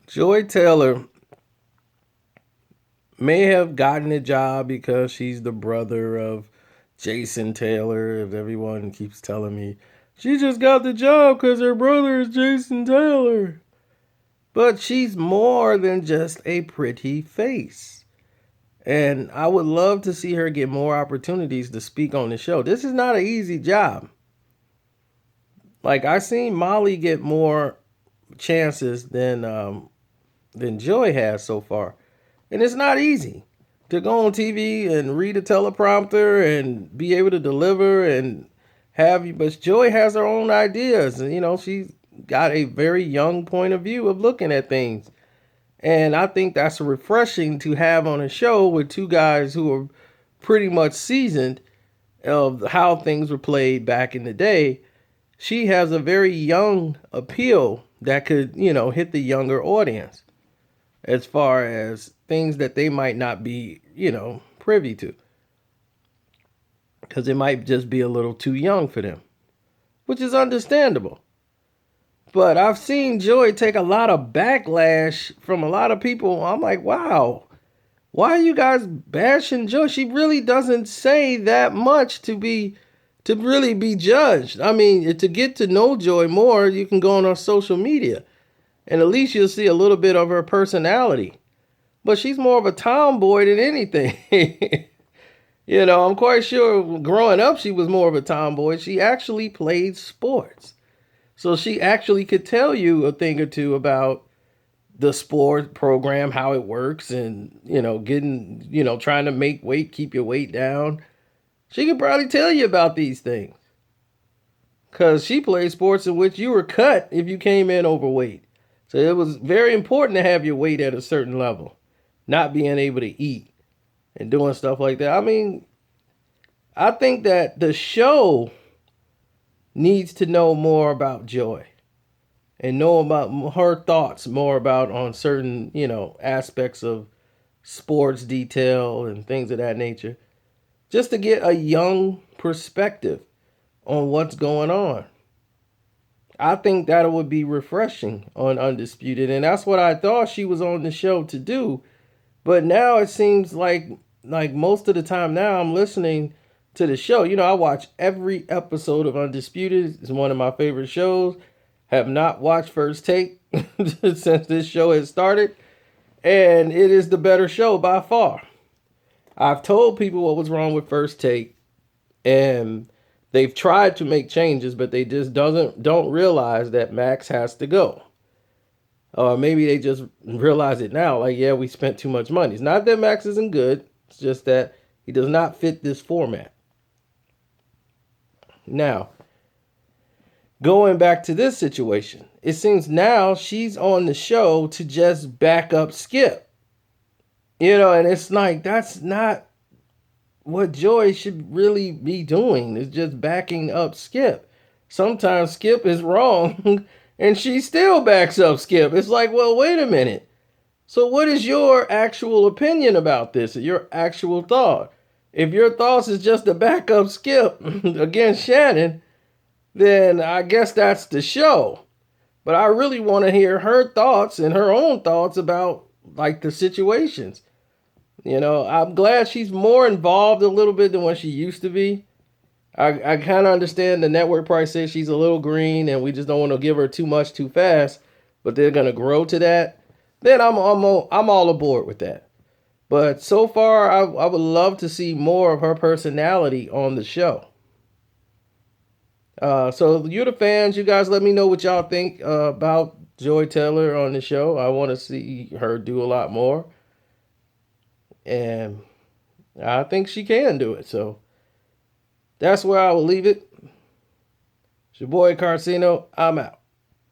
Joy Taylor may have gotten a job because she's the brother of Jason Taylor. If everyone keeps telling me she just got the job because her brother is Jason Taylor. But she's more than just a pretty face. And I would love to see her get more opportunities to speak on the show. This is not an easy job. Like I seen Molly get more chances than Joy has so far. And it's not easy to go on TV and read a teleprompter and be able to deliver and have you. But Joy has her own ideas, and she's got a very young point of view of looking at things. And I think that's refreshing to have on a show with two guys who are pretty much seasoned of how things were played back in the day. She has a very young appeal that could, hit the younger audience as far as things that they might not be, privy to. Because it might just be a little too young for them, which is understandable. But I've seen Joy take a lot of backlash from a lot of people. I'm like, wow, why are you guys bashing Joy? She really doesn't say that much to really be judged. I mean, to get to know Joy more, you can go on her social media. And at least you'll see a little bit of her personality. But she's more of a tomboy than anything. I'm quite sure growing up she was more of a tomboy. She actually played sports. So she actually could tell you a thing or two about the sport program, how it works, and, trying to make weight, keep your weight down. She could probably tell you about these things. Because she played sports in which you were cut if you came in overweight. So it was very important to have your weight at a certain level, not being able to eat and doing stuff like that. I mean, I think that the show needs to know more about Joy and know about her thoughts more about on certain, aspects of sports detail and things of that nature, just to get a young perspective on what's going on. I think that would be refreshing on Undisputed, and that's what I thought she was on the show to do. But now it seems like most of the time now I'm listening to the show. I watch every episode of Undisputed. It's one of my favorite shows. Have not watched First Take since this show has started, and it is the better show by far. I've told people what was wrong with First Take, and they've tried to make changes, but they just don't realize that Max has to go. Or maybe they just realize it now, like, yeah, we spent too much money. It's not that Max isn't good. It's just that he does not fit this format. Now, going back to this situation, it seems now she's on the show to just back up Skip. And it's like, that's not what Joy should really be doing, is just backing up Skip. Sometimes Skip is wrong and she still backs up Skip. It's like, well, wait a minute. So what is your actual opinion about this? Your actual thought? If your thoughts is just to back up Skip against Shannon, then I guess that's the show. But I really want to hear her thoughts and her own thoughts about like the situations. I'm glad she's more involved a little bit than what she used to be. I kind of understand the network probably says she's a little green and we just don't want to give her too much too fast, but they're going to grow to that. Then I'm all aboard with that. But so far, I would love to see more of her personality on the show. So you're the fans. You guys let me know what y'all think about Joy Taylor on the show. I want to see her do a lot more. And I think she can do it. So that's where I will leave it. It's your boy Karceno. I'm out.